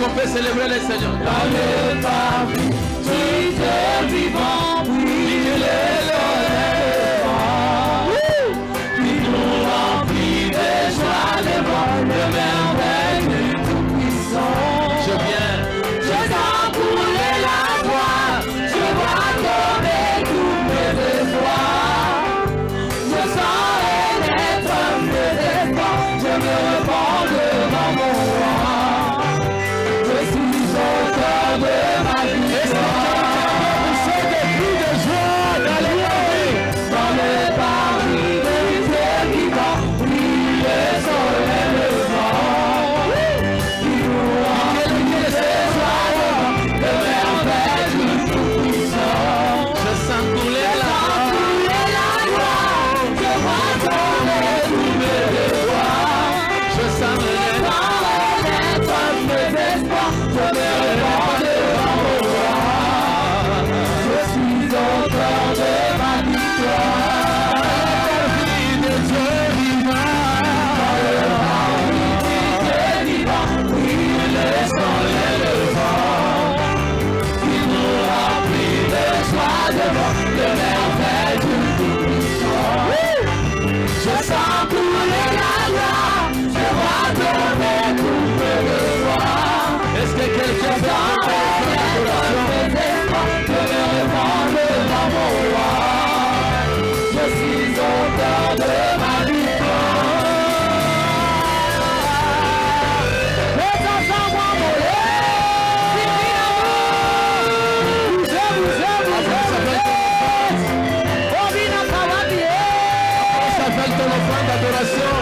on peut célébrer le Seigneur. Dans le parvis du Dieu vivant, oui, le soleil qui nous remplit de joie, de bonheur, de merveille du Tout-Puissant. Je viens. Je sens couler la joie, je vois tomber tous mes espoirs. Je sens renaître mes espoirs, je me répands devant mon roi. Je suis auteur de ma victoire. C'est des cris de joie dans les parvis. Dans le parvis de Dieu vivant, oui, le soleil levant, qui nous remplit de joie, de merveille du Tout-Puissant. Je sens couler la joie. Je vois tomber tous mes espoirs. Je sens renaître. Sans renaître mes espoirs, je me répands devant mon roi. Je suis auteur de ma victoire. Parvis de Dieu vivant. Dieu vivant, oui, le soleil levant, qui nous remplit de joie, de bonheur, de merveille du Tout-Puissant. Je sens couler la joie, je vois tomber tous mes espoirs. Est-ce que quelqu'un Je peut sens renaître mes espoirs, je me répands devant mon roi. Je suis auteur de ma victoire. Les enfants vont voler. Ça fait ton offrande d'adoration.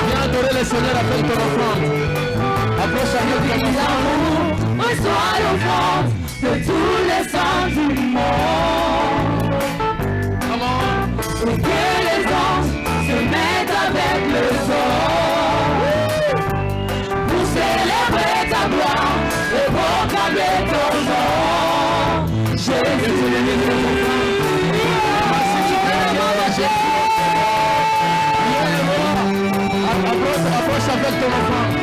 Viens adorer le Seigneur avec ton offrande. Approche avec ton offrande. Reçois l'offrande de tous les saints du monde. Comment? Et que les anges se mettent avec le son pour célébrer ta gloire et proclamer ton nom. Jésus. Approche avec ton offrande.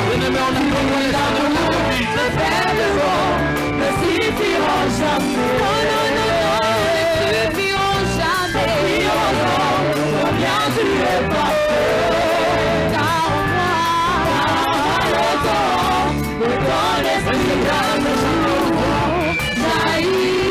Bien-aimé, on acclame les saints de la vie. Ne fait de bon, ne suffiront jamais. Ne suffiront jamais. Combien tu es parfait. Car en moi, le temps de ton esprit d'amour jaillit.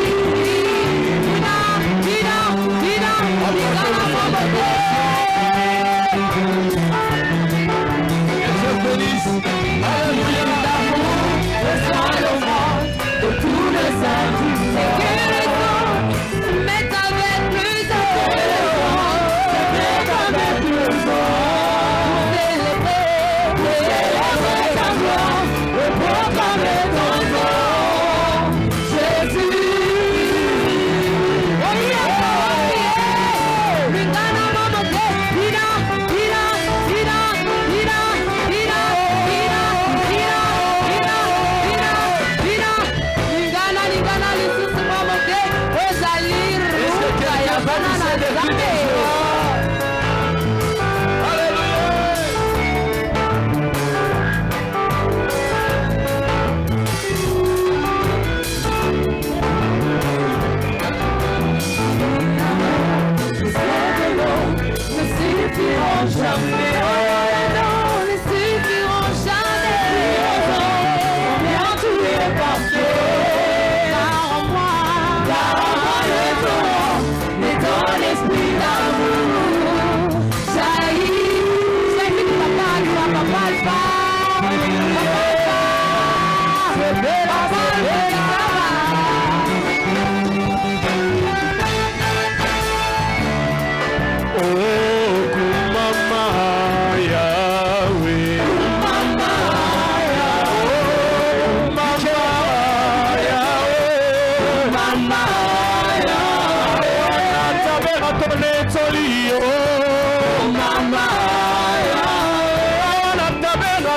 Oh, Kumama.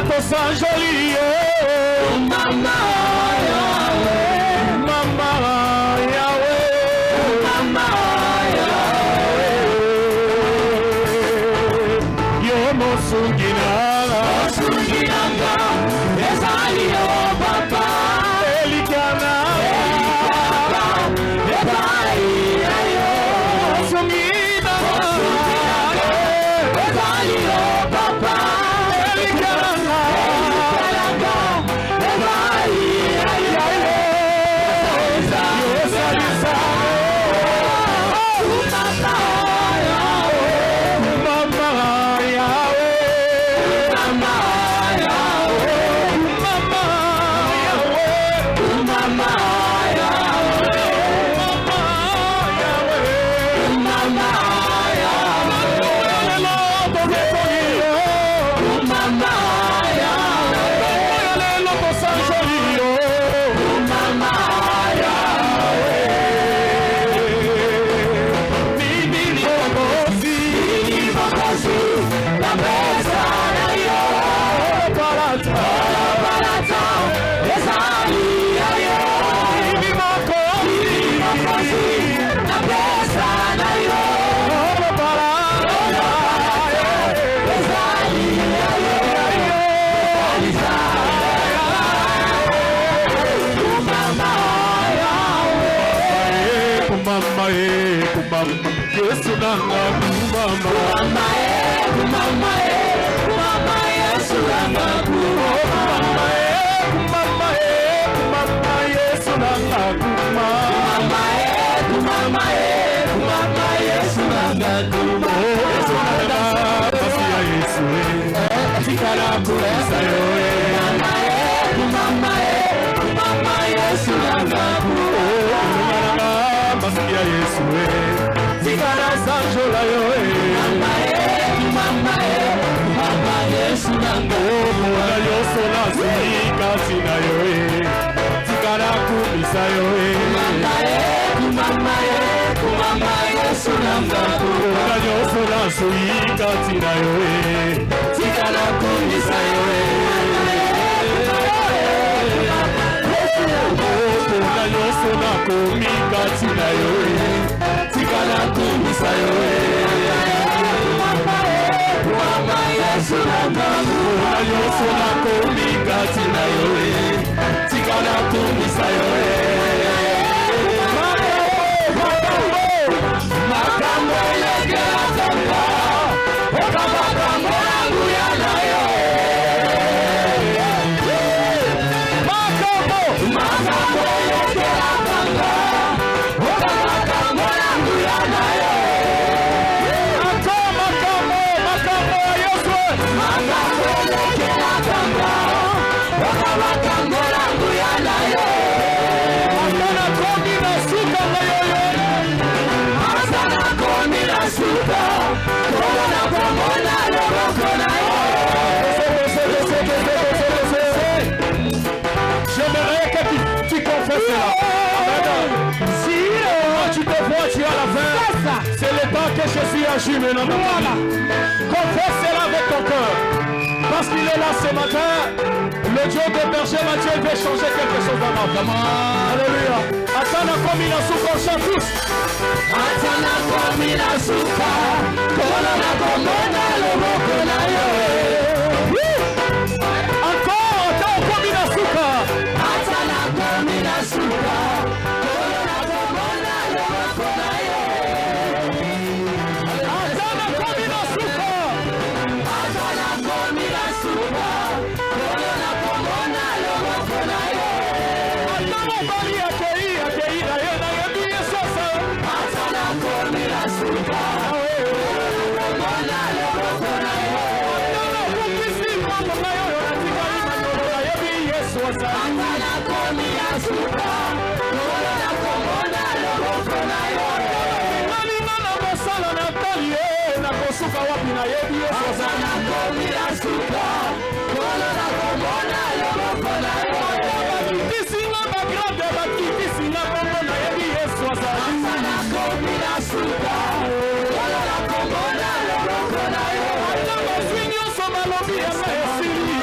tosanjoli Mama Yahweh, Mama Yahweh, Mama Yahweh. Yo mosunginanga, mosunginanga, ezali yo papa. Elikana, ezali yo. Mosunginanga, ezali yo papa. Elikana, ezali yo. Yesu nanga kumama, kumama Yesu nanga kumama, kumama Yesu nanga kumama, kumama Yesu nanga kumama. Yesu nanga basi ya Yesu, tikala kuesa yoe. Kumama Yesu nanga kumama, basi ya Yesu. Tikala sanjola yoe. Mama Yesu nanga mwana yoso na zika tina yoe. Tikala kumisa yoe. Mama Yesu nanga mwana yoso na zika tina yoe. Tikala kumisa yoe. Mwana yoso na kumika tina yoe. Tikala kumisa yoe. Mama Yesu nanga mwana yoso na kumika tina yoe. Tikala kumisa yoe. Makambo legela tanga, oka makambo yangu yana yoe. Makambo legela tanga, oka makambo yangu yana yoe. Makambo Yesu, makambo legela tanga, oka makambo yangu yana yoe. Asana komi na suka na yoe. Asana komi na suka, kola na pomona loboko na yoe. J'aimerais que tu confesses cela. Amen. Si tu te vois, tu as la fin. C'est le temps que Jésus agit maintenant. Voilà. Confesse cela avec ton cœur. Parce qu'il est là ce matin. Le Dieu de berger Mathieu veut changer quelque chose dans notre vie. Alléluia. Atana komina suka, on chante tous. Atana komina suka, kola na komona loboko na yoe. Encore, atana komina suka. Atana komina suka, kola na komona loboko na yoe. Atana komina suka. Atana komina suka, kola na komona loboko na yoe. Atana bali akei na ye na ye biye sasa. Atana komina suka, komona loboko na yoe. Atana kumisi mama na yoe atika imanyolo na ye biye sasa. Atana komina suka, komona loboko na yoe. Nani nana mosala na talie na kosuka wapi na ye biye sasa. Atana komina suka, komona loboko na yoe. Bakitisi na bagrande bakitisi na komona ye biye sasa. Atana komina suka, komona loboko na yoe. Atana sinyo so malobi ya esili.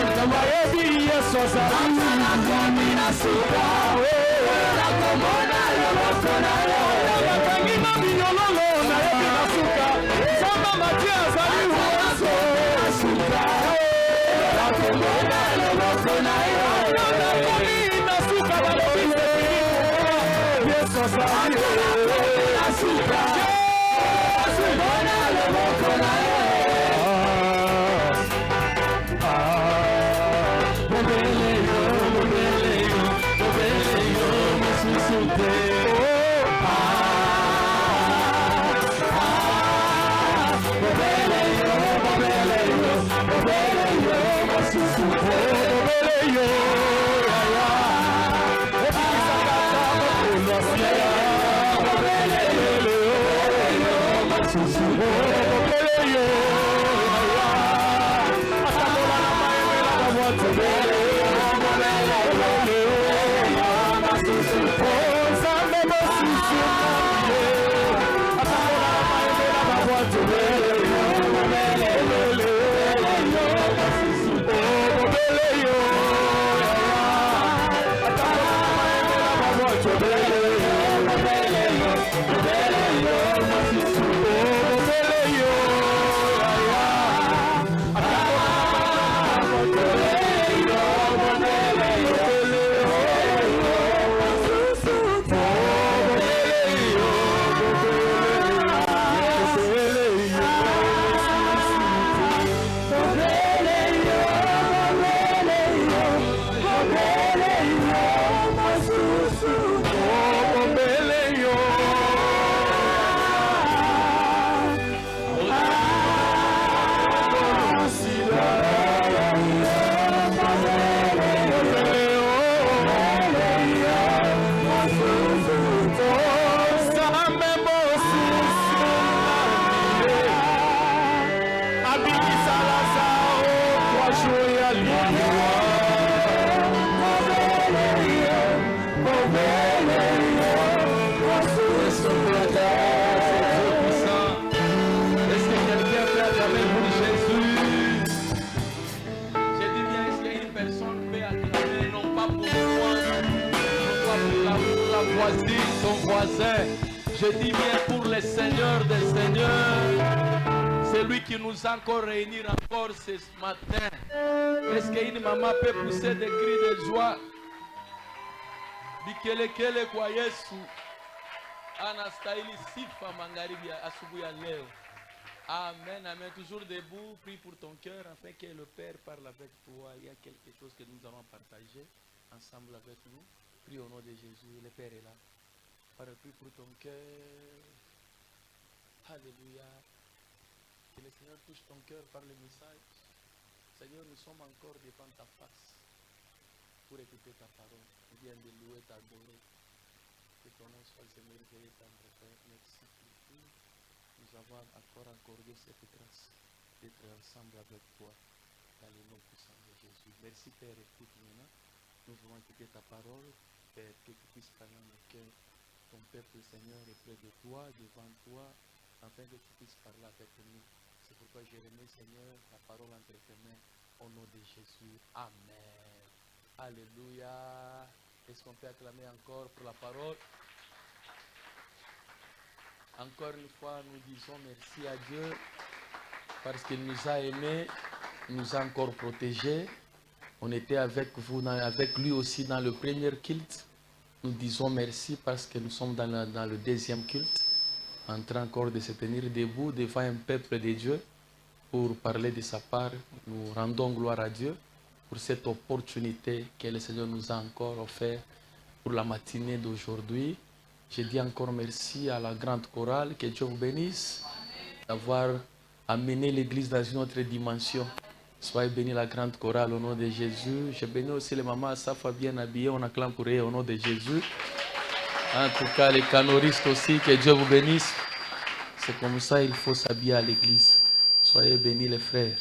Je dis bien pour le Seigneur des Seigneurs, c'est lui qui nous a encore réunis encore ce matin. Est-ce qu'une maman peut pousser des cris de joie? Bikelekele kwa Yesu anastahili sifa magharibi asubuhi ya leo. Amen, amen. Toujours debout, prie pour ton cœur afin que le Père parle avec toi. Il y a quelque chose que nous allons partager ensemble avec nous. Prie au nom de Jésus, le Père est là. Prie pour ton cœur. Alléluia. Que le Seigneur touche ton cœur par le message. Seigneur, nous sommes encore devant ta face pour écouter ta parole. Nous viens de louer, t'adorer. Que ton nom soit le merveilleux, tendre Père. Merci pour tout. Nous avons encore accordé cette grâce d'être ensemble avec toi dans le nom puissant de Jésus. Merci Père, écoute maintenant. Nous voulons écouter ta parole. Père, que tu puisses parler dans nos cœurs. Ton peuple, Seigneur, est près de toi, devant toi, afin que tu puisses parler avec nous. C'est pourquoi je remets, Seigneur, la parole entre tes mains, au nom de Jésus. Amen. Alléluia. Est-ce qu'on peut acclamer encore pour la parole? Encore une fois, nous disons merci à Dieu, parce qu'il nous a aimés, nous a encore protégés. On était avec vous, avec lui aussi dans le premier culte. Nous disons merci parce que nous sommes dans le deuxième culte, en train encore de se tenir debout devant un peuple de Dieu pour parler de sa part. Nous rendons gloire à Dieu pour cette opportunité que le Seigneur nous a encore offert pour la matinée d'aujourd'hui. Je dis encore merci à la grande chorale, que Dieu vous bénisse d'avoir amené l'Église dans une autre dimension. Soyez bénis la grande chorale au nom de Jésus. Je bénis aussi les mamans Safa bien habillées. On acclame pour eux au nom de Jésus. En tout cas, les canoristes aussi, que Dieu vous bénisse. C'est comme ça il faut s'habiller à l'église. Soyez bénis les frères.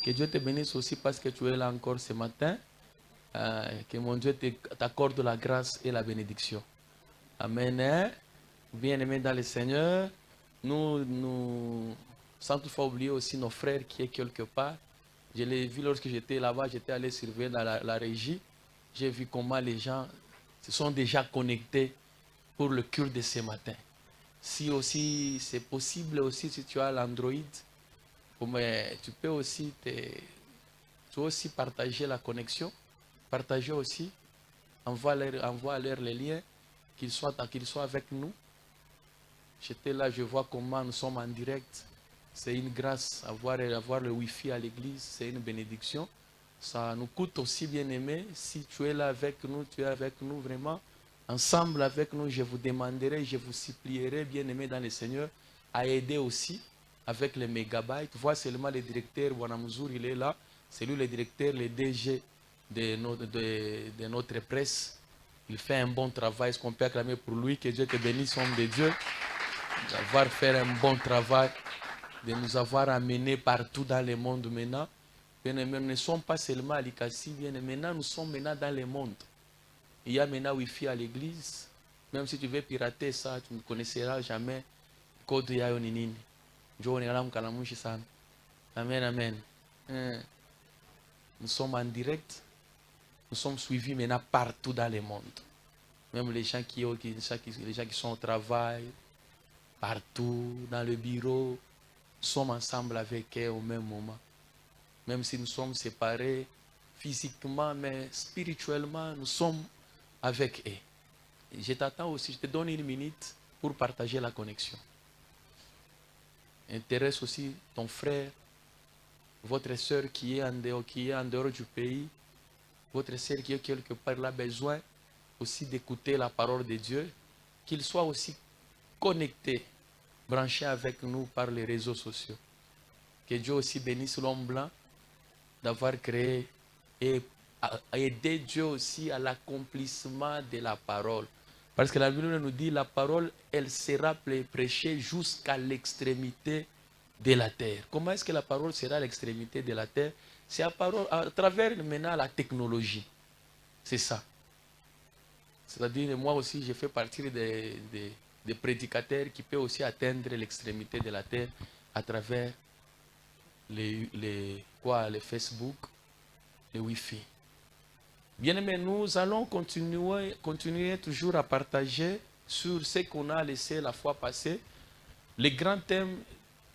Que Dieu te bénisse aussi parce que tu es là encore ce matin. Que mon Dieu t'accorde la grâce et la bénédiction. Amen. Bien-aimés dans le Seigneur, nous sans toutefois oublier aussi nos frères qui est quelque part. Je l'ai vu lorsque j'étais là-bas, j'étais allé surveiller dans la régie. J'ai vu comment les gens se sont déjà connectés pour le culte de ce matin. Si aussi c'est possible aussi, si tu as l'Android, tu peux aussi partager la connexion, partager aussi, envoie-leur les liens, qu'ils soient avec nous. J'étais là, je vois comment nous sommes en direct. C'est une grâce, avoir le Wi-Fi à l'église, c'est une bénédiction. Ça nous coûte aussi, bien aimé, si tu es là avec nous, tu es avec nous vraiment. Ensemble avec nous, je vous demanderai, je vous supplierai, bien aimé dans le Seigneur, à aider aussi avec les mégabytes. Vois seulement le directeur, Wanamuzur, il est là. C'est lui le directeur, le DG de notre presse. Il fait un bon travail, ce qu'on peut acclamer pour lui. Que Dieu te bénisse, homme de Dieu, d'avoir fait un bon travail, de nous avoir amenés partout dans le monde maintenant. Bien aimé, nous ne sommes pas seulement à Likasi, bien aimé, maintenant nous sommes maintenant dans le monde. Il y a maintenant Wi-Fi à l'église. Même si tu veux pirater ça, tu ne connaîtras jamais code ya nini. Amen, amen. Nous sommes en direct. Nous sommes suivis maintenant partout dans le monde. Même les gens qui sont au travail, partout, dans le bureau, nous sommes ensemble avec eux au même moment. Même si nous sommes séparés physiquement, mais spirituellement, nous sommes avec eux. Je t'attends aussi, je te donne une minute pour partager la connexion. Intéresse aussi ton frère, votre soeur qui est en dehors du pays, votre soeur qui est quelque part là, besoin aussi d'écouter la parole de Dieu, qu'il soit aussi connecté, branché avec nous par les réseaux sociaux. Que Dieu aussi bénisse l'homme blanc d'avoir créé et aider Dieu aussi à l'accomplissement de la parole. Parce que la Bible nous dit la parole, elle sera prêchée jusqu'à l'extrémité de la terre. Comment est-ce que la parole sera à l'extrémité de la terre? C'est à travers maintenant la technologie. C'est ça. C'est-à-dire, moi aussi, je fais partie des prédicateurs qui peuvent aussi atteindre l'extrémité de la terre à travers les Facebook, les Wi-Fi. Bien aimé, nous allons continuer toujours à partager sur ce qu'on a laissé la fois passée. Les grands thèmes,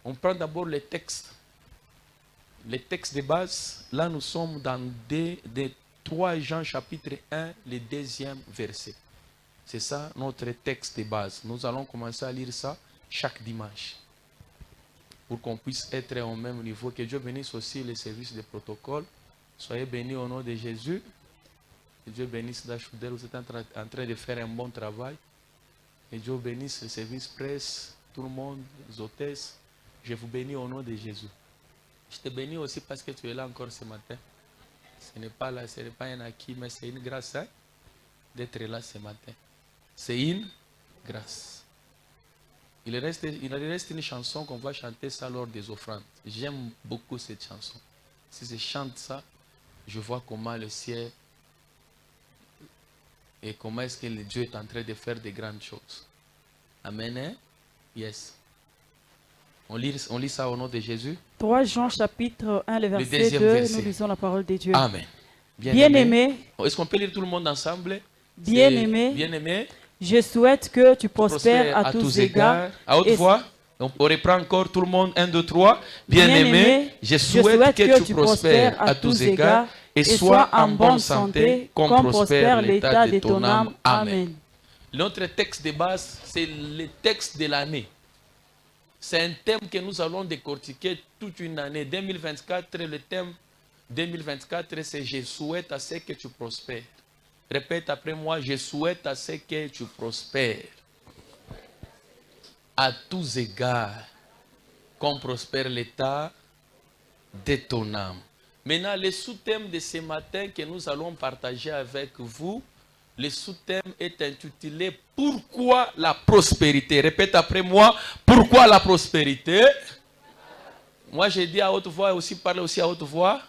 on prend d'abord les textes. Les textes de base, là nous sommes dans 3 Jean chapitre 1, le 2e verset. C'est ça notre texte de base. Nous allons commencer à lire ça chaque dimanche. Pour qu'on puisse être au même niveau. Que Dieu bénisse aussi les services de protocole. Soyez bénis au nom de Jésus. Que Dieu bénisse Dachoudel. Vous êtes en train de faire un bon travail. Que Dieu bénisse le service presse, tout le monde, les hôtesses. Je vous bénis au nom de Jésus. Je te bénis aussi parce que tu es là encore ce matin. Ce n'est pas là, ce n'est pas un acquis, mais c'est une grâce hein, d'être là ce matin. C'est une grâce. Il reste une chanson qu'on va chanter ça lors des offrandes. J'aime beaucoup cette chanson. Si je chante ça, je vois comment le ciel et comment est-ce que Dieu est en train de faire de grandes choses. Amen. Hein? Yes. On lit ça au nom de Jésus. 3 Jean chapitre 1, le verset 2, nous lisons la parole de Dieu. Amen. Bien-aimé. Est-ce qu'on peut lire tout le monde ensemble? Bien-aimé. Je souhaite que tu prospères à tous égards. À haute voix. On reprend encore tout le monde. 1, 2, 3. Bien-aimé, je souhaite que tu prospères à tous égards et sois en bonne santé comme prospère l'état de ton âme. Amen. Notre texte de base, c'est le texte de l'année. C'est un thème que nous allons décortiquer toute une année. 2024, le thème 2024, c'est « Je souhaite à ce que tu prospères ». Répète après moi, « Je souhaite à ce que tu prospères à tous égards, comme prospère l'état de ton âme ». Maintenant, le sous-thème de ce matin que nous allons partager avec vous, le sous-thème est intitulé « Pourquoi la prospérité ?» Répète après moi, « Pourquoi la prospérité ?» Moi, j'ai dit à haute voix et aussi parler aussi à haute voix.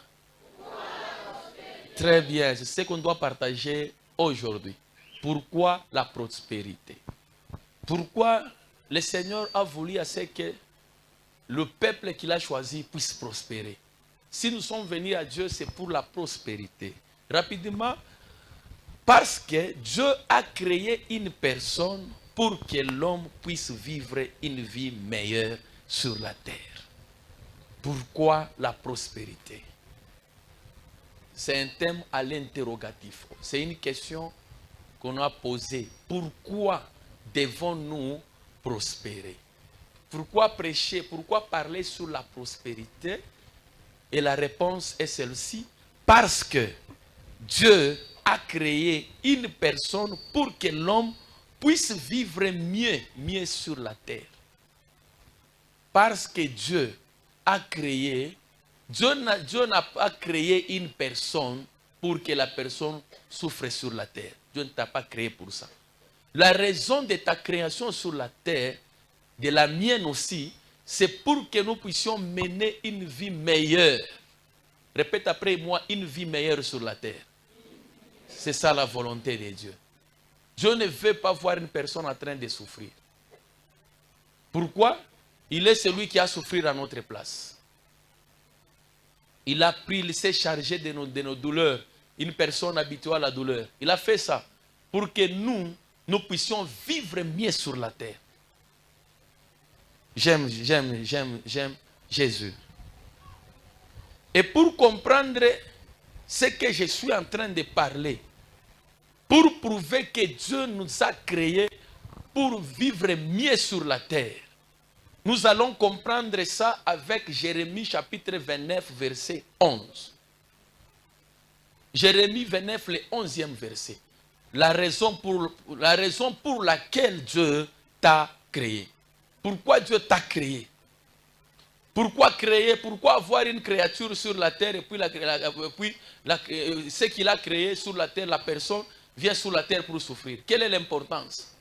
Très bien, c'est ce qu'on doit partager aujourd'hui. Pourquoi la prospérité? Pourquoi le Seigneur a voulu à ce que le peuple qu'il a choisi puisse prospérer? Si nous sommes venus à Dieu, c'est pour la prospérité. Rapidement, parce que Dieu a créé une personne pour que l'homme puisse vivre une vie meilleure sur la terre. Pourquoi la prospérité? C'est un thème à l'interrogatif. C'est une question qu'on a posée. Pourquoi devons-nous prospérer? Pourquoi prêcher? Pourquoi parler sur la prospérité? Et la réponse est celle-ci. Parce que Dieu a créé une personne pour que l'homme puisse vivre mieux sur la terre. Parce que Dieu a créé, Dieu n'a pas créé une personne pour que la personne souffre sur la terre. Dieu ne t'a pas créé pour ça. La raison de ta création sur la terre, de la mienne aussi, c'est pour que nous puissions mener une vie meilleure. Répète après moi, une vie meilleure sur la terre. C'est ça la volonté de Dieu. Dieu ne veut pas voir une personne en train de souffrir. Pourquoi? Il est celui qui a souffert à notre place. Il a pris, il s'est chargé de nos douleurs. Une personne habituée à la douleur. Il a fait ça pour que nous puissions vivre mieux sur la terre. J'aime Jésus. Et pour comprendre ce que je suis en train de parler, pour prouver que Dieu nous a créés pour vivre mieux sur la terre, nous allons comprendre ça avec Jérémie chapitre 29, verset 11. Jérémie 29, le 11e verset. La raison pour laquelle Dieu t'a créé. Pourquoi Dieu t'a créé? Pourquoi créer? Pourquoi avoir une créature sur la terre et puis, ce qu'il a créé sur la terre, la personne vient sur la terre pour souffrir? Quelle est l'importance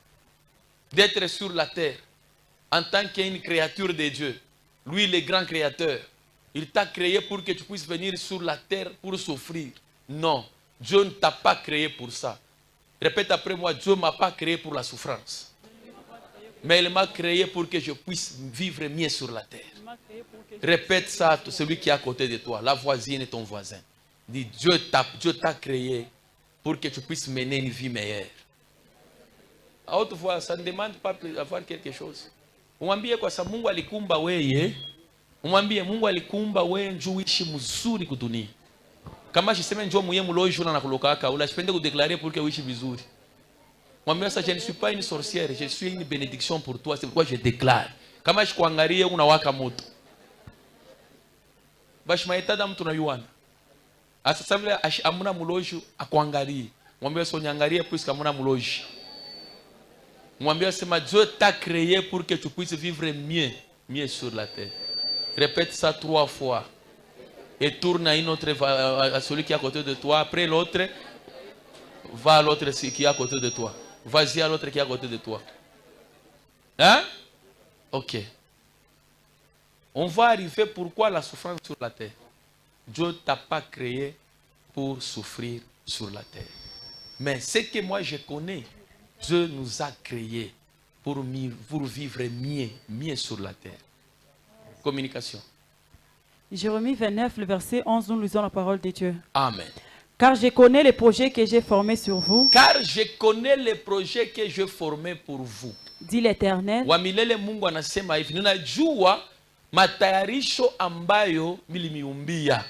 d'être sur la terre en tant qu'une créature de Dieu? Lui, le grand créateur, il t'a créé pour que tu puisses venir sur la terre pour souffrir. Non, Dieu ne t'a pas créé pour ça. Répète après moi, Dieu ne m'a pas créé pour la souffrance. Mais il m'a créé pour que je puisse vivre mieux sur la terre. Répète ça à celui qui est à côté de toi, la voisine et ton voisin. Dis, Dieu t'a créé pour que tu puisses mener une vie meilleure. À haute voix, ça ne demande pas d'avoir quelque chose. Umwambie kwa sababu Mungu alikumba wewe. Umwambie Mungu alikumba wewe njoo uishi mzuri kudunia. Kama shiseme njoo muye muloji na kulokaka, unasipende kudeklarer pour que uishi vizuri. Mwambie ça, je ne suis pas une sorcière, je suis une bénédiction pour toi, c'est pourquoi je déclare. Kama shikuangalie unawaka moto. Bashi maitada mtu na yuana. Asa savile amuna muloji akuangalie. Mwambie so nyangalie puisque amuna muloji. Mwambie sema Dieu t'a créé pour que tu puisses vivre mieux sur la terre. Répète ça 3 fois. Et tourne à une autre, à celui qui est à côté de toi. Après l'autre, va à l'autre qui est à côté de toi. Vas-y à l'autre qui est à côté de toi. Hein? Ok. On va arriver pourquoi la souffrance sur la terre. Dieu ne t'a pas créé pour souffrir sur la terre. Mais ce que moi je connais, Dieu nous a créés pour vivre mieux sur la terre. Communication. Jérémie 29, le verset 11, nous lisons la parole de Dieu. Amen. Car je connais les projets que j'ai formés sur vous. Car je connais les projets que j'ai formés pour vous. Dit l'Éternel. Wamilele Mungu anasema hivi, ninajua matayarisho ambayo milimiumbia.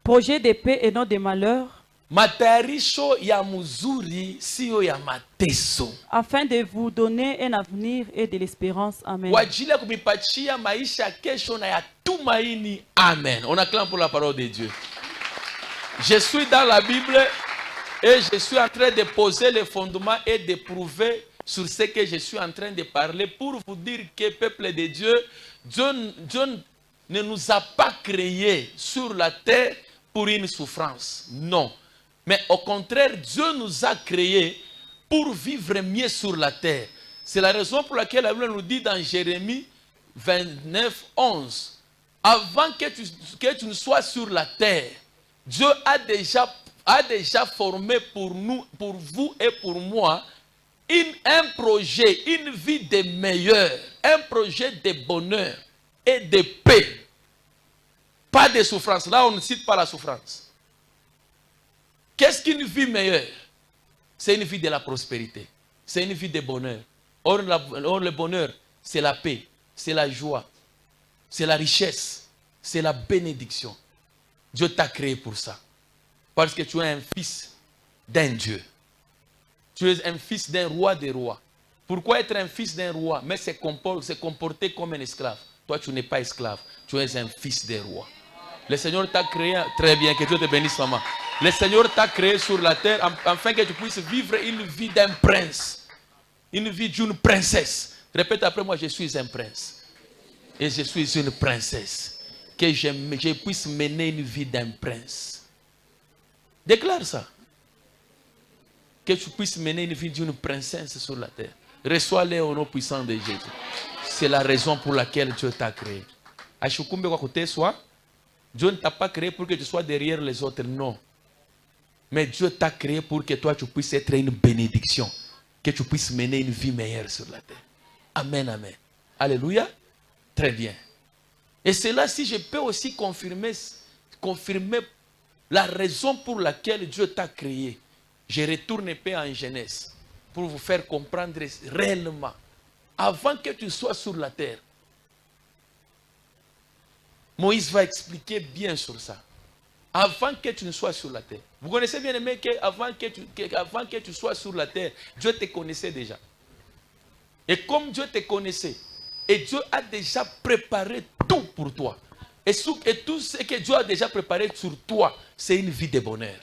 Projet de paix et non de malheur. Matayarisho ya mzuri sio ya mateso. Afin de vous donner un avenir et de l'espérance. Amen. Wajile kumipatia maisha kesho na ya tumaini. Amen. On acclame pour la parole de Dieu. Je suis dans la Bible et je suis en train de poser les fondements et de prouver sur ce que je suis en train de parler pour vous dire que peuple de Dieu, Dieu ne nous a pas créés sur la terre pour une souffrance. Non. Mais au contraire, Dieu nous a créés pour vivre mieux sur la terre. C'est la raison pour laquelle la Bible nous dit dans Jérémie 29, 11, avant que tu ne sois sur la terre, Dieu a déjà formé pour nous, pour vous et pour moi, un projet, une vie de meilleur, un projet de bonheur et de paix. Pas de souffrance. Là, on ne cite pas la souffrance. Qu'est-ce qu'une vie meilleure? C'est une vie de la prospérité. C'est une vie de bonheur. Or, le bonheur, c'est la paix, c'est la joie, c'est la richesse, c'est la bénédiction. Dieu t'a créé pour ça. Parce que tu es un fils d'un Dieu. Tu es un fils d'un roi des rois. Pourquoi être un fils d'un roi, mais se comporter comme un esclave? Toi, tu n'es pas esclave. Tu es un fils des rois. Le Seigneur t'a créé, très bien, que Dieu te bénisse, maman. Le Seigneur t'a créé sur la terre afin que tu puisses vivre une vie d'un prince. Une vie d'une princesse. Répète après moi, je suis un prince. Et je suis une princesse. Que je puisse mener une vie d'un prince. Déclare ça. Que tu puisses mener une vie d'une princesse sur la terre. Reçois-les au nom puissant de Jésus. C'est la raison pour laquelle Dieu t'a créé. Achukumbe kwa côté soit. Dieu ne t'a pas créé pour que tu sois derrière les autres, non. Mais Dieu t'a créé pour que toi tu puisses être une bénédiction. Que tu puisses mener une vie meilleure sur la terre. Amen, amen. Alléluia. Très bien. Et c'est là si je peux aussi confirmer la raison pour laquelle Dieu t'a créé. Je retourne un peu en Genèse pour vous faire comprendre réellement. Avant que tu sois sur la terre, Moïse va expliquer bien sur ça. Avant que tu ne sois sur la terre. Vous connaissez bien aimé qu'avant que tu sois sur la terre, Dieu te connaissait déjà. Et comme Dieu te connaissait, et Dieu a déjà préparé tout pour toi. Et tout ce que Dieu a déjà préparé sur toi, c'est une vie de bonheur.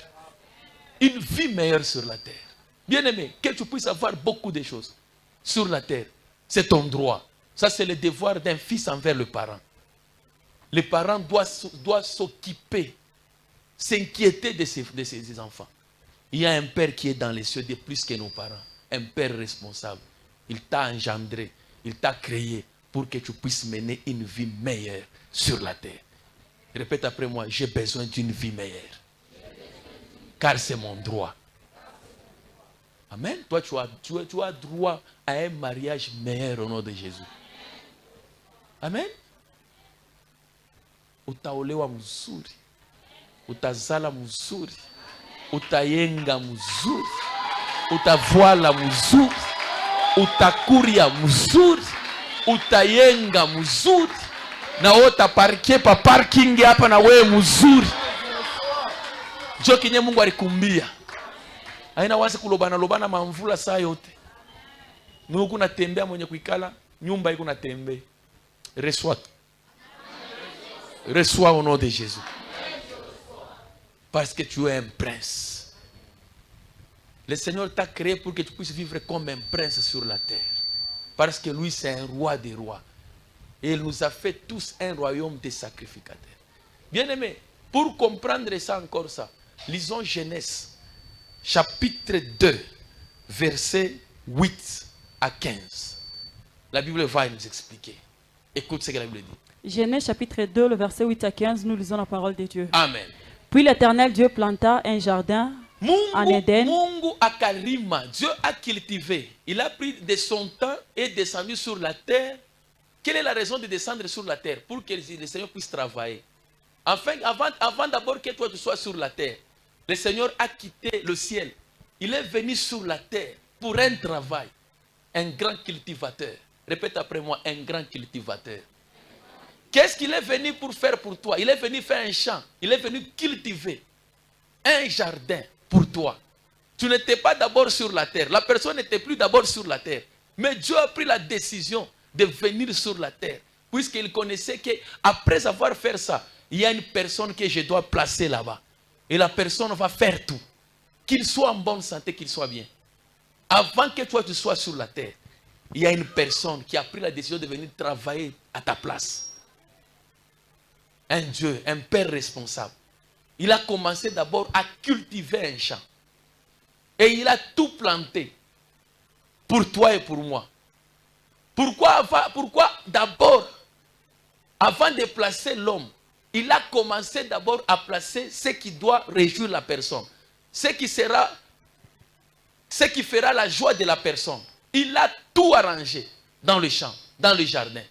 Une vie meilleure sur la terre. Bien aimé, que tu puisses avoir beaucoup de choses sur la terre. C'est ton droit. Ça, c'est le devoir d'un fils envers le parent. Les parents doivent s'occuper, s'inquiéter de ses enfants. Il y a un père qui est dans les cieux de plus que nos parents. Un père responsable. Il t'a engendré, il t'a créé pour que tu puisses mener une vie meilleure sur la terre. Répète après moi, j'ai besoin d'une vie meilleure. Car c'est mon droit. Amen. Toi, tu as droit à un mariage meilleur au nom de Jésus. Amen. Utaolewa mzuri, utazala mzuri, utayenga mzuri, utavala mzuri, utakuria mzuri, utayenga mzuri, na utaparkie pa parking hapa na wewe mzuri. Jo kinye Mungu alikumbia. Haina wasi kulobana mamvula saa yote. Nuku natembea mwenye kuikala, nyumba iko natembea. Reçois au nom de Jésus. Parce que tu es un prince. Le Seigneur t'a créé pour que tu puisses vivre comme un prince sur la terre. Parce que lui, c'est un roi des rois. Et il nous a fait tous un royaume de sacrificateurs. Bien-aimés, pour comprendre ça encore ça, lisons Genèse, chapitre 2, versets 8 à 15. La Bible va nous expliquer. Écoute ce que la Bible dit. Genèse chapitre 2, le verset 8 à 15, nous lisons la parole de Dieu. Amen. Puis l'Éternel Dieu planta un jardin en Éden. Mungu akalima, Dieu a cultivé. Il a pris de son temps et descendu sur la terre. Quelle est la raison de descendre sur la terre? Pour que le Seigneur puisse travailler. Enfin, avant d'abord que toi tu sois sur la terre, le Seigneur a quitté le ciel. Il est venu sur la terre pour un travail. Un grand cultivateur. Répète après moi, un grand cultivateur. Qu'est-ce qu'il est venu pour faire pour toi? Il est venu faire un champ. Il est venu cultiver un jardin pour toi. Tu n'étais pas d'abord sur la terre. La personne n'était plus d'abord sur la terre. Mais Dieu a pris la décision de venir sur la terre. Puisqu'il connaissait qu'après avoir fait ça, il y a une personne que je dois placer là-bas. Et la personne va faire tout. Qu'il soit en bonne santé, qu'il soit bien. Avant que toi tu sois sur la terre, il y a une personne qui a pris la décision de venir travailler à ta place. Un Dieu, un père responsable. Il a commencé d'abord à cultiver un champ. Et il a tout planté. Pour toi et pour moi. Pourquoi d'abord, avant de placer l'homme, il a commencé d'abord à placer ce qui doit réjouir la personne. Ce qui fera la joie de la personne. Il a tout arrangé dans le champ, dans le jardin.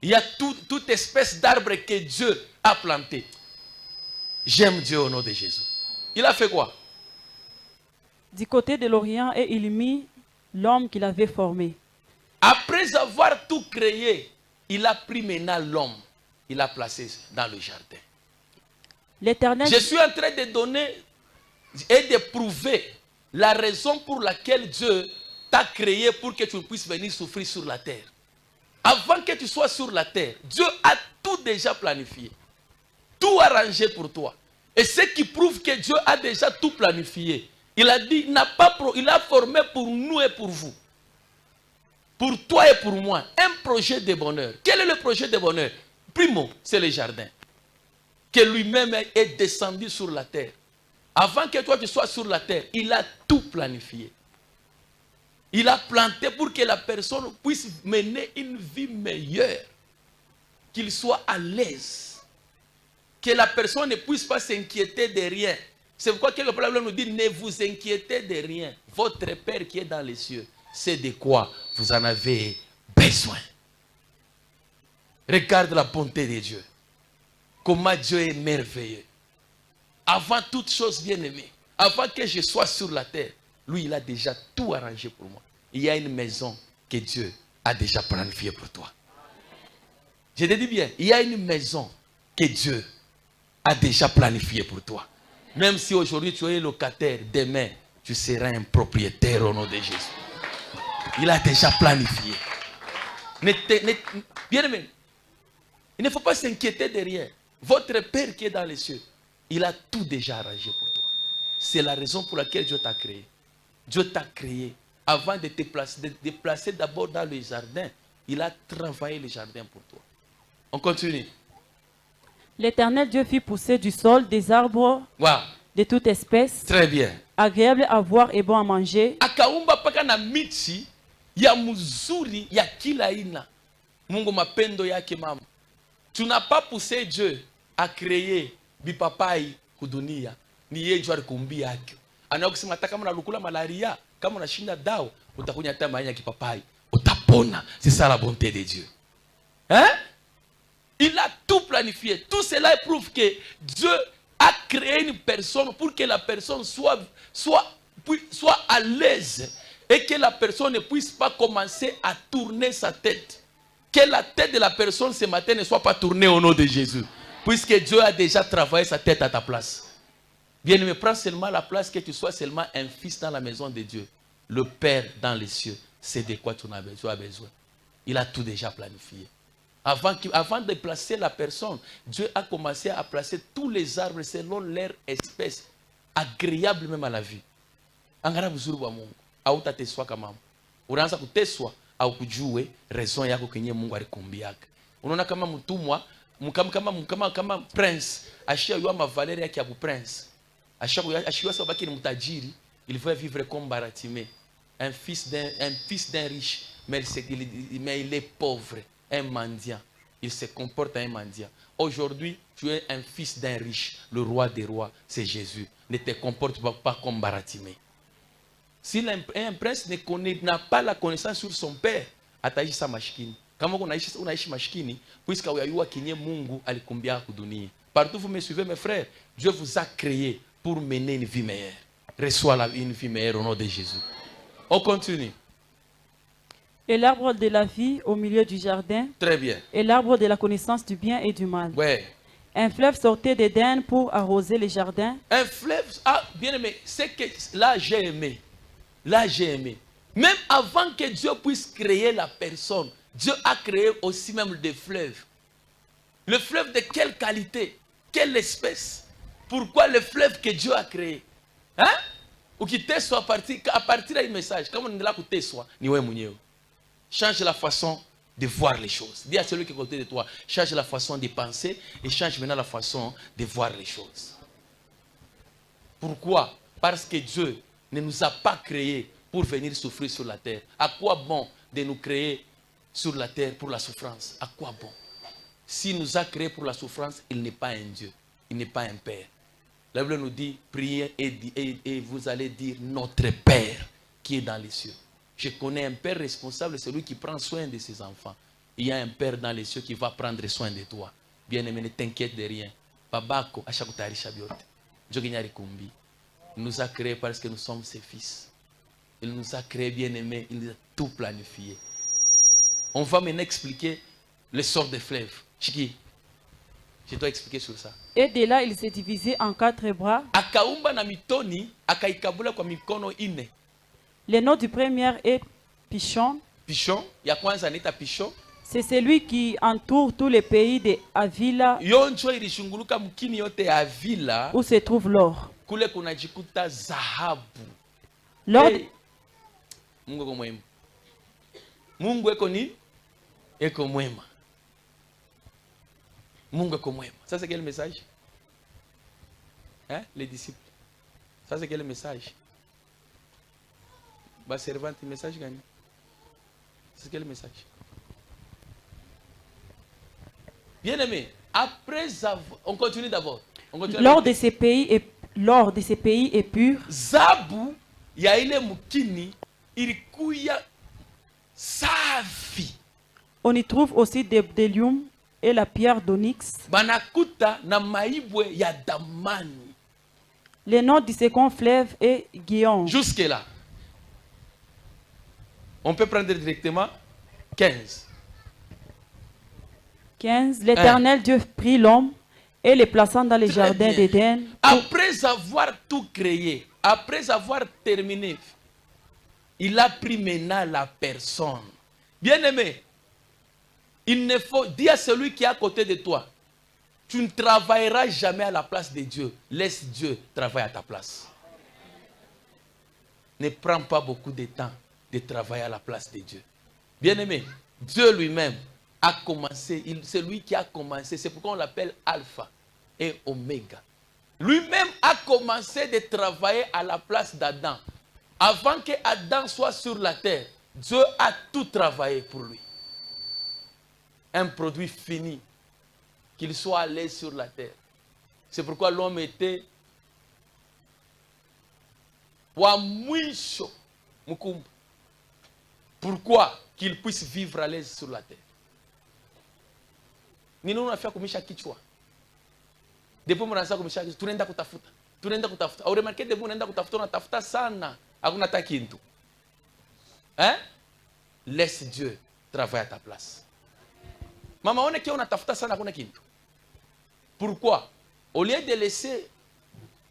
Il y a toute espèce d'arbre que Dieu a planté. J'aime Dieu au nom de Jésus. Il a fait quoi? Du côté de l'Orient, et il mit l'homme qu'il avait formé. Après avoir tout créé, il a pris maintenant l'homme. Il l'a placé dans le jardin. L'Éternel... Je suis en train de donner et de prouver la raison pour laquelle Dieu t'a créé pour que tu puisses venir souffrir sur la terre. Avant que tu sois sur la terre, Dieu a tout déjà planifié. Tout arrangé pour toi. Et ce qui prouve que Dieu a déjà tout planifié, il a dit, il a formé pour nous et pour vous. Pour toi et pour moi, un projet de bonheur. Quel est le projet de bonheur? Primo, c'est le jardin. Que lui-même est descendu sur la terre. Avant que toi tu sois sur la terre, il a tout planifié. Il a planté pour que la personne puisse mener une vie meilleure. Qu'il soit à l'aise. Que la personne ne puisse pas s'inquiéter de rien. C'est pourquoi que le problème nous dit, ne vous inquiétez de rien. Votre Père qui est dans les cieux, c'est de quoi vous en avez besoin. Regarde la bonté de Dieu. Comment Dieu est merveilleux. Avant toute chose bien-aimée, avant que je sois sur la terre, lui, il a déjà tout arrangé pour moi. Il y a une maison que Dieu a déjà planifiée pour toi. Je te dis bien, il y a une maison que Dieu a déjà planifiée pour toi. Même si aujourd'hui tu es locataire, demain tu seras un propriétaire au nom de Jésus. Il a déjà planifié. Bien-aimé, il ne faut pas s'inquiéter de rien. Votre Père qui est dans les cieux, il a tout déjà arrangé pour toi. C'est la raison pour laquelle Dieu t'a créé. Dieu t'a créé avant de te placer d'abord dans le jardin. Il a travaillé le jardin pour toi. On continue. L'Éternel Dieu fit pousser du sol des arbres de toute espèce. Très bien. Agréables à voir et bon à manger. Akaumba paka na miti ya muzuri ya kila aina. Mungu mapendo yake mama. Tu n'as pas poussé Dieu à créer bipapai kudunia. Ni yeye Dieu alikumbia yake. Anakusema hata kama unalukula malaria, kama unashinda dawa, utakunya hata maana ya kipapai. Utapona. C'est ça la bonté de Dieu. Hein? Il a tout planifié. Tout cela prouve que Dieu a créé une personne pour que la personne soit à l'aise et que la personne ne puisse pas commencer à tourner sa tête. Que la tête de la personne ce matin ne soit pas tournée au nom de Jésus. Puisque Dieu a déjà travaillé sa tête à ta place. Bien-aimé, prends seulement la place que tu sois seulement un fils dans la maison de Dieu. Le Père dans les cieux, c'est de quoi tu as besoin. Il a tout déjà planifié. Avant de placer la personne, Dieu a commencé à placer tous les arbres selon leur espèce, agréable même à la vue. Angara buzuru wa Mungu, hautateswa kama mama. Unaanza kuteswa au kujue raison yako kenye Mungu alikumbiaka. Unaona kama mtumwa, kama prince, ashia yua mavalere yake ya prince. Ashia sabaki ni mtajiri, il veut vivre comme Baratimé, un fils d'un riche, mais il est pauvre. Un mendiant, il se comporte un mendiant. Aujourd'hui, tu es un fils d'un riche, le roi des rois, c'est Jésus. Ne te comporte pas comme Baratimé. Si un prince n'a pas la connaissance sur son père, ataishi sa mashkini. Kama unaishi mashkini, puisque uyayua kinye Mungu alikumbia kudunia. Partout vous me suivez mes frères, Dieu vous a créé pour mener une vie meilleure. Reçois une vie meilleure au nom de Jésus. On continue. Et l'arbre de la vie au milieu du jardin. Très bien. Et l'arbre de la connaissance du bien et du mal. Ouais. Un fleuve sortait d'Éden pour arroser les jardins. Un fleuve, ah, bien aimé, c'est que là j'ai aimé. Là j'ai aimé. Même avant que Dieu puisse créer la personne, Dieu a créé aussi même des fleuves. Le fleuve de quelle qualité? Quelle espèce? Pourquoi le fleuve que Dieu a créé? Hein? Ou qui te soit à partir d'un message. Comme on est là pour te soit, ni ouais mounio. Change la façon de voir les choses. Dis à celui qui est à côté de toi, change la façon de penser et change maintenant la façon de voir les choses. Pourquoi? Parce que Dieu ne nous a pas créés pour venir souffrir sur la terre. À quoi bon de nous créer sur la terre pour la souffrance? À quoi bon? S'il nous a créés pour la souffrance, il n'est pas un Dieu. Il n'est pas un Père. La Bible nous dit, priez et vous allez dire, notre Père qui est dans les cieux. Je connais un père responsable, celui qui prend soin de ses enfants. il y a un Père dans les cieux qui va prendre soin de toi. Bien-aimé, ne t'inquiète de rien. Babako, achakutarisha biote. Joginyari kumbi. Il nous a créés parce que nous sommes ses fils. Il nous a créés, bien-aimés, il nous a tout planifié. On va maintenant expliquer le sort des fleuves. Chiki, je dois expliquer sur ça. Et de là, il s'est divisé en 4 bras. Akaumba na mitoni, akaikabula kwa mikono ine. Le nom du premier est Pichon. Pichon, ya kwanza anaita Pichon. C'est celui qui entoure tous les pays de Avila Yonjo ilishunguluka mkini yote ya Avila. où se trouve l'or. Kule kunajikuta zahabu. L'or, Hey, Mungu eko mwema. Mungu eko ni? Eko mwema. Mungu eko mwema. Ça c'est quel message? Hein? Les disciples. Ça c'est quel message? Ba servante message gagné. C'est quel message? Bien aimé, après avoir, on continue d'abord. l'or de ces pays est pur. Zabu ya ile mukini ilikuya safi. On y trouve aussi des bdellium et la pierre d'onyx. Banakuta na maibwe ya damani. Le nom du second fleuve est Guion. Jusque là. On peut prendre directement 15. 15. L'Éternel Dieu prit l'homme et le plaçant dans les Très jardins bien. d'Éden. Après avoir tout créé, après avoir terminé, il a pris maintenant la personne. Bien-aimé, il ne faut dire à celui qui est à côté de toi, tu ne travailleras jamais à la place de Dieu. Laisse Dieu travailler à ta place. Ne prends pas beaucoup de temps de travailler à la place de Dieu. Bien-aimé, Dieu lui-même a commencé, c'est lui qui a commencé, c'est pourquoi on l'appelle Alpha et Oméga. Lui-même a commencé de travailler à la place d'Adam. Avant que Adam soit sur la terre, Dieu a tout travaillé pour lui. Un produit fini, qu'il soit à l'aise sur la terre. C'est pourquoi l'homme était wa mwisho mkumba. Pourquoi? Qu'il puisse vivre à l'aise sur la terre. Nini unafia kumisha kichwa? Depuis mnaanza kumisha kichwa, tunaenda kutafuta. Tunaenda kutafuta. Au remarquez depuis unaenda kutafuta, unatafuta sana. Hakuna hata kintu. Hein? Laisse Dieu travailler à ta place. Mama, on est qui on a sana hakuna kintu. Pourquoi? Au lieu de laisser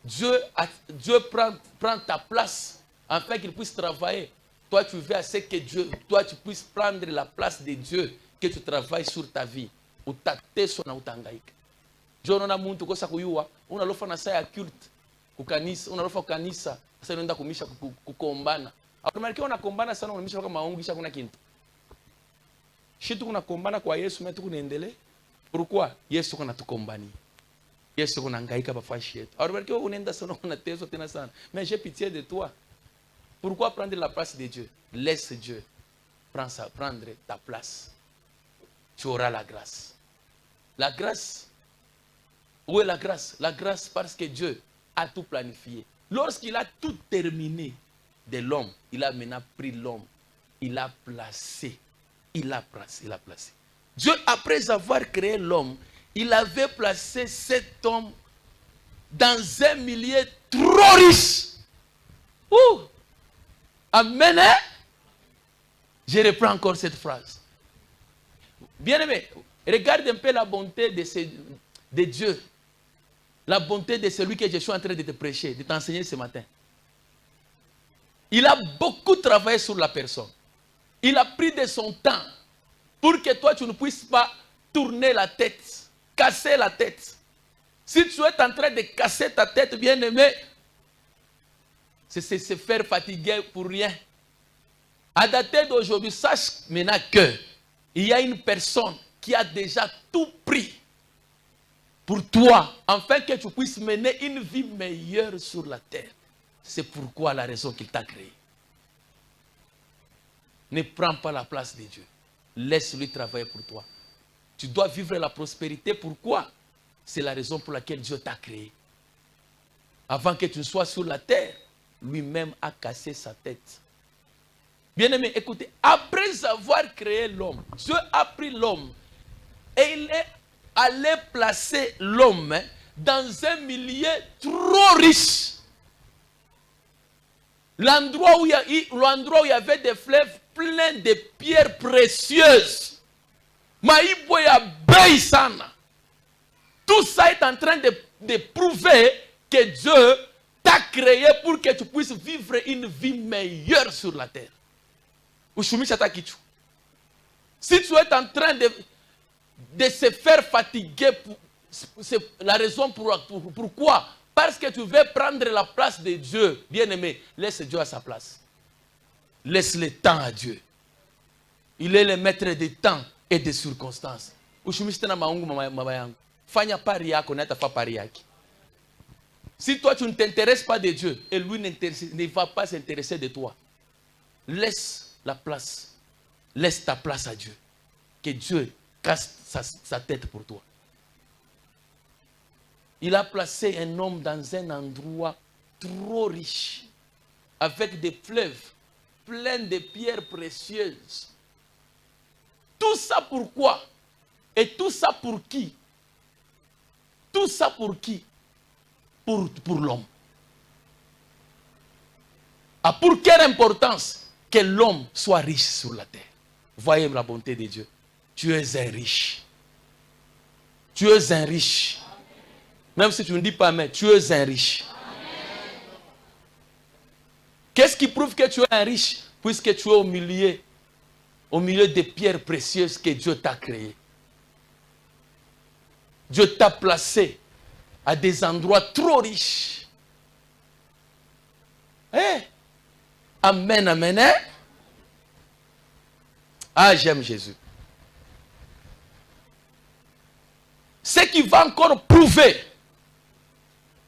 Dieu prend ta place afin qu'il puisse travailler, toi tu veux à ce que Dieu, toi tu puisses prendre la place de Dieu, que tu travailles sur ta vie. Utateso na utangaika. Jono na muntu kosa kuyua, unalofa na saa ya culte kukanisa, unalofa kanisa, sasa unaenda kumisha kukombana. Automatically unakombana sana unamisha kama maungisha kuna kintu. Shitu kunakombana kwa Yesu metu kunaendelea. Pourquoi? Yesu kuna tukombani. Yesu kuna hangaika bafashi yetu. Automatically unaenda sana unateso tena sana. Mais j'ai pitié de toi. Pourquoi prendre la place de Dieu? Laisse Dieu prendre ta place. Tu auras la grâce. La grâce. Où est la grâce? La grâce parce que Dieu a tout planifié. Lorsqu'il a tout terminé de l'homme, il a maintenant pris l'homme. Il a placé. Il a placé. Dieu, après avoir créé l'homme, il avait placé cet homme dans un milieu trop riche. Ouh! Amen. Hein? Je reprends encore cette phrase. Bien-aimé, regarde un peu la bonté de Dieu. La bonté de celui que je suis en train de te prêcher, de t'enseigner ce matin. Il a beaucoup travaillé sur la personne. Il a pris de son temps pour que toi, tu ne puisses pas tourner la tête, casser la tête. Si tu es en train de casser ta tête, bien-aimé, c'est se faire fatiguer pour rien. À dater d'aujourd'hui, sache maintenant que il y a une personne qui a déjà tout pris pour toi, afin que tu puisses mener une vie meilleure sur la terre. C'est pourquoi la raison qu'il t'a créé. Ne prends pas la place de Dieu. Laisse-lui travailler pour toi. Tu dois vivre la prospérité. Pourquoi? C'est la raison pour laquelle Dieu t'a créé. Avant que tu sois sur la terre, lui-même a cassé sa tête. Bien-aimé, écoutez, après avoir créé l'homme, Dieu a pris l'homme et il est allé placer l'homme dans un milieu trop riche. L'endroit où il y avait des fleuves pleins de pierres précieuses. Tout ça est en train de prouver que Dieu t'a créé pour que tu puisses vivre une vie meilleure sur la terre. Si tu es en train de se faire fatiguer, c'est la raison pourquoi. Parce que tu veux prendre la place de Dieu. Bien-aimé, laisse Dieu à sa place. Laisse le temps à Dieu. Il est le maître des temps et des circonstances. Si toi tu ne t'intéresses pas de Dieu et lui ne va pas s'intéresser de toi, laisse la place. Laisse ta place à Dieu. Que Dieu casse sa tête pour toi. Il a placé un homme dans un endroit trop riche, avec des fleuves pleins de pierres précieuses. Tout ça pourquoi? Et tout ça pour qui? Tout ça pour qui? Pour l'homme. Ah, pour quelle importance que l'homme soit riche sur la terre? Voyez la bonté de Dieu. Tu es un riche. Tu es un riche. Même si tu ne dis pas mais tu es un riche. Qu'est-ce qui prouve que tu es un riche? Puisque tu es au milieu des pierres précieuses que Dieu t'a créées. Dieu t'a placé à des endroits trop riches. Amen, amen. Hein? Ah, j'aime Jésus. Ce qui va encore prouver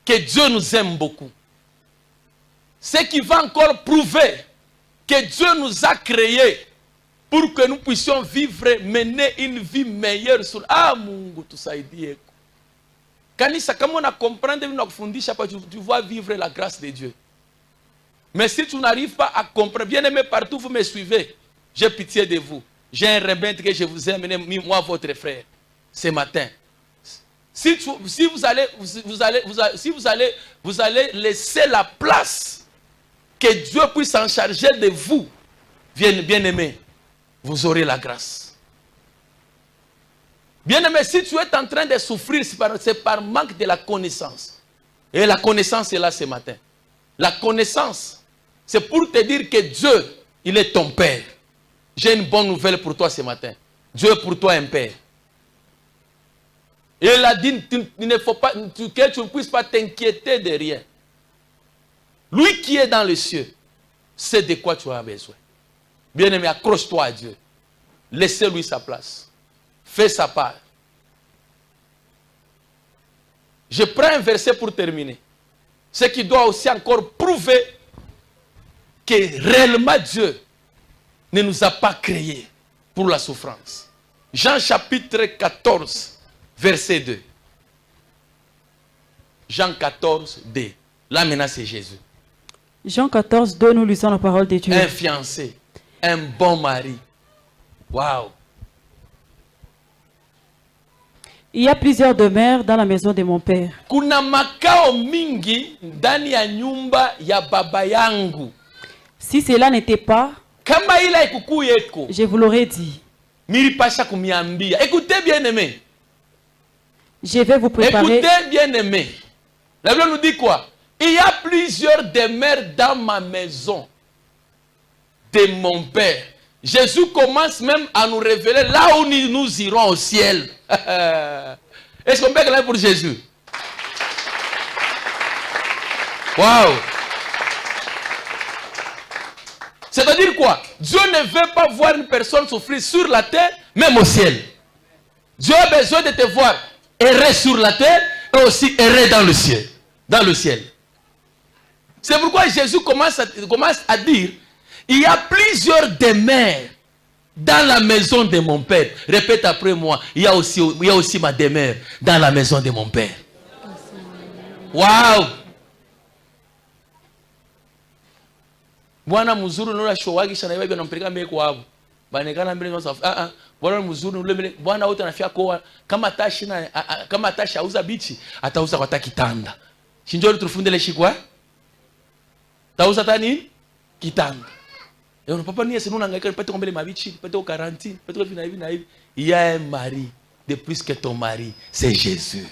que Dieu nous aime beaucoup. Ce qui va encore prouver que Dieu nous a créés pour que nous puissions vivre, mener une vie meilleure sur... Ah, Mungu, tout ça est dit. Kanisa, comme on a compris, tu vas vivre la grâce de Dieu. Mais si tu n'arrives pas à comprendre, bien aimé, partout vous me suivez, j'ai pitié de vous. J'ai un rebelle que je vous ai amené, moi, votre frère, ce matin. Si vous allez laisser la place que Dieu puisse s'en charger de vous, bien-aimé, vous aurez la grâce. Bien-aimé, si tu es en train de souffrir, c'est par manque de la connaissance. Et la connaissance est là ce matin. La connaissance, c'est pour te dire que Dieu, il est ton Père. J'ai une bonne nouvelle pour toi ce matin. Dieu est pour toi un Père. Et il a dit, il ne faut pas, que tu ne puisses pas t'inquiéter de rien. Lui qui est dans les cieux, sait de quoi tu as besoin. Bien-aimé, accroche-toi à Dieu. Laissez-lui sa place. Fais sa part. Je prends un verset pour terminer. Ce qui doit aussi encore prouver que réellement Dieu ne nous a pas créés pour la souffrance. Jean chapitre 14. Verset 2. Jean 14, 2. Là maintenant c'est Jésus. Jean 14, 2, nous lisons la parole de Dieu. Un fiancé, un bon mari. Waouh. Il y a plusieurs demeures dans la maison de mon père. Kuna makao mingi ndani ya nyumba ya baba yangu. Si cela n'était pas, Kama ila ikukuyeko, je vous l'aurais dit. Milipasha kumiambia. Écoutez bien aimé. Je vais vous préparer. Écoutez bien aimé. La Bible nous dit quoi? Il y a plusieurs demeures dans ma maison de mon Père. Jésus commence même à nous révéler là où nous irons au ciel. Est-ce qu'on peut acclamer pour Jésus? Waouh! C'est-à-dire quoi? Dieu ne veut pas voir une personne souffrir sur la terre, même au ciel. Dieu a besoin de te voir errer sur la terre et aussi errer dans le ciel. Dans le ciel. C'est pourquoi Jésus commence à dire, il y a plusieurs demeures dans la maison de mon Père. Répète après moi, il y a aussi ma demeure dans la maison de mon Père. Waouh! Bwana mzuri unaona showagi sana bibi anampeleka mbele kwa hapo. Banekana mbele kwa bwana mzuri ule bwana wote anafia kwa kama tashi na kama tashi auza bichi atauza kwa kitanda. Shinjori tulifundele shikwa? Tauza tani kitanda. Et papa ni sinon nangaika pete kombele mabichi, pete au 40, pete au hivi na hivi. Il y a un mari depuis que ton mari c'est Jésus.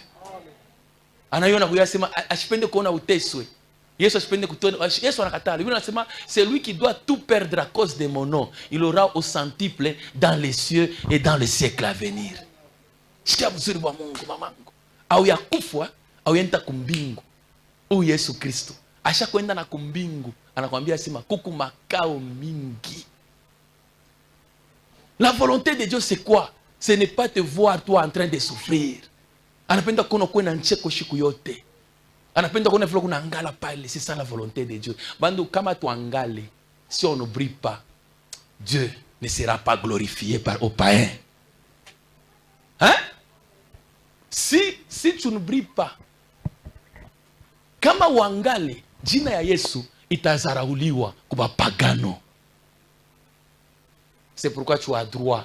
Anayona kuyasema ashipende kuona uteswe. Yesu ashipende kuona Yesu anakataa. Lui anasema c'est lui qui doit tout perdre à cause de mon nom. Il aura au centuple dans les cieux et dans les siècles à venir. Sikia mzuri wa Mungu mamangu. Au ya kufwa au yenda kumbingu. O Yesu Kristo. Asha kwenda na kumbingu. Anakuambia sema kuku makao mingi. La volonté de Dieu c'est quoi? Ce n'est pas te voir toi en train de souffrir. Anapenda kuona kwenda ncheko siku yote. Anapenda kuona vile kuna angala pale. C'est ça la volonté de Dieu. Bando kama tu angale, si on ne brille pas, Dieu ne sera pas glorifié par aux païens. Hein? Si tu ne brilles pas, kama uangale, jina ya Yesu itazarauliwa kwa pagano. C'est pourquoi tu as droit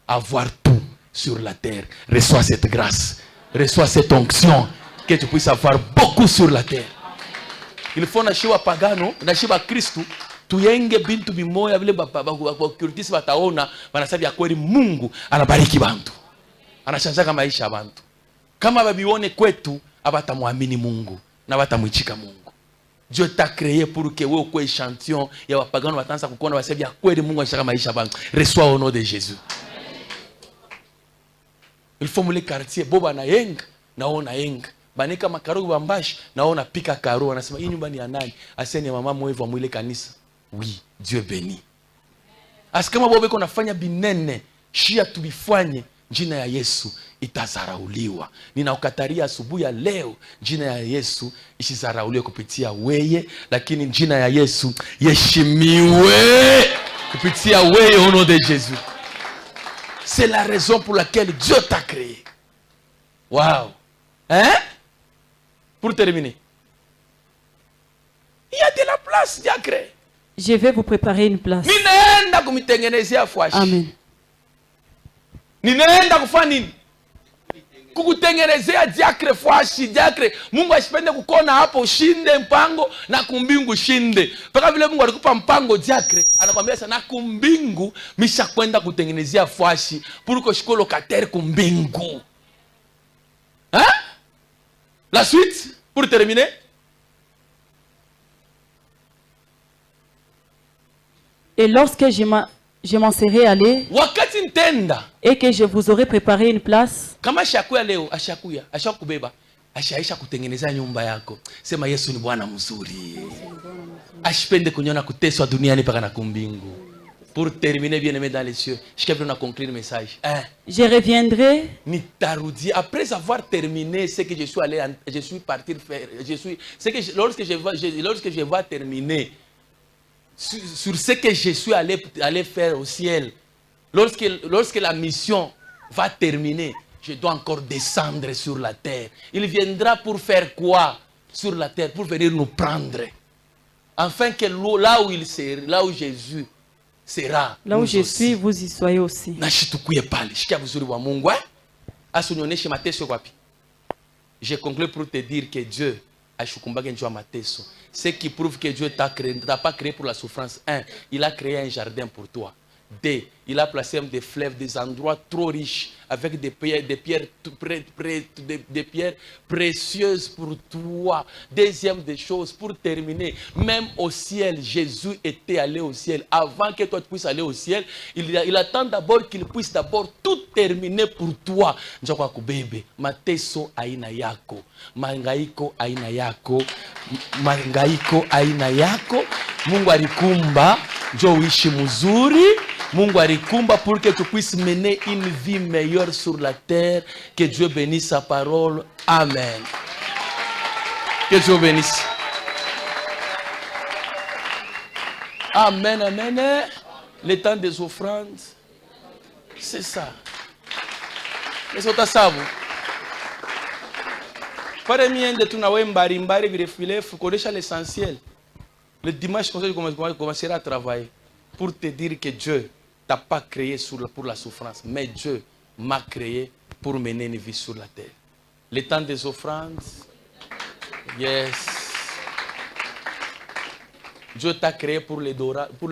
à avoir tout sur la terre. Reçois cette grâce, reçois cette onction, que tu puisses avoir beaucoup sur la terre. Il faut nashiwa pagano, nashiwa Kristu, tuyenge bintu bimoya vile bakultisi bataona, banasabi ya kweli Mungu anabariki bantu. Anashanjaka maisha ya bantu. Kama babione kwetu, abatamwamini Mungu na batamwichika Mungu. Dieu t'a créé pour que wewe uwe échantillon ya wapagano watanza kukuona wasebi ya kweli Mungu anashaka maisha bantu. Reçois au nom de Jésus. Il faut mule quartier boba na yenga naona yenga. Banika makaro bambashi naona pika karo anasema hii nyumba ni ya nani? Aseni ya mama mwevu mwile kanisa. Oui, Dieu béni. Asikama bobe ko nafanya binene, shia tubifanye jina ya Yesu itazarauliwa. Ninaukataria asubuhi ya leo jina ya Yesu isizarauliwe kupitia weye, lakini jina ya Yesu yeshimiwe kupitia weye au nom de Jésus. C'est la raison pour laquelle Dieu t'a créé. Wow. Hein? Pour terminer. Il y a de la place, Dieu a créé. Je vais vous préparer une place. Ninaenda kumitengenezea fwashi. Amen. Ninaenda kufanya nini? Kukutengenezea diakre fwashi, diakre. Mungu asipende kukona hapo ushinde mpango na kumbingu shinde. Paka vile Mungu alikupa mpango diakre, anakuambia sana kumbingu misha kwenda kutengenezea fwashi pour shikolo katere kumbingu. Hein? La suite pour terminer. Et lorsque je m'en serai allé Wakati ntenda et que je vous aurai préparé une place, kama shakuya leo ashakubeba ashaisha kutengeneza nyumba yako, sema Yesu ni Bwana mzuri. Ashipende kunyona kuteswa duniani paka na kumbingu. Pour terminer bien aimé dans les cieux, je vais conclure le message. Je reviendrai. Après avoir terminé ce que je suis parti faire, lorsque je vais terminer sur ce que je suis allé faire au ciel, lorsque la mission va terminer, je dois encore descendre sur la terre. Il viendra pour faire quoi sur la terre? Pour venir nous prendre. Afin que là où Jésus sera, là où je suis, vous y soyez aussi. Je conclue pour te dire que Dieu a ce qui prouve que Dieu t'a pas créé pour la souffrance. 1. Il a créé un jardin pour toi. 2. Il a placé des fleuves, des endroits trop riches avec des pierres précieuses pour toi. Deuxième des choses, pour terminer, même au ciel, Jésus était allé au ciel. Avant que toi tu puisses aller au ciel, il attend d'abord qu'il puisse d'abord tout terminer pour toi. Njokwa kubebe, mateso aina yako, mangaiko aina yako, Mungu alikumba, njo uishi mzuri. Mungu alikumba pour que tu puisses mener une vie meilleure sur la terre. Que Dieu bénisse sa parole. Amen. Que Dieu bénisse. Amen, amen. Le temps des offrandes, c'est ça. Les autres savent. Pas de mien de tout n'avoir mbari virefile, faut connaître l'essentiel. Le dimanche, comme ça, je commencerai à travailler pour te dire que Dieu t'a pas créé pour la souffrance, mais Dieu m'a créé pour mener une vie sur la terre. Le temps des offrandes, yes. Dieu t'a créé pour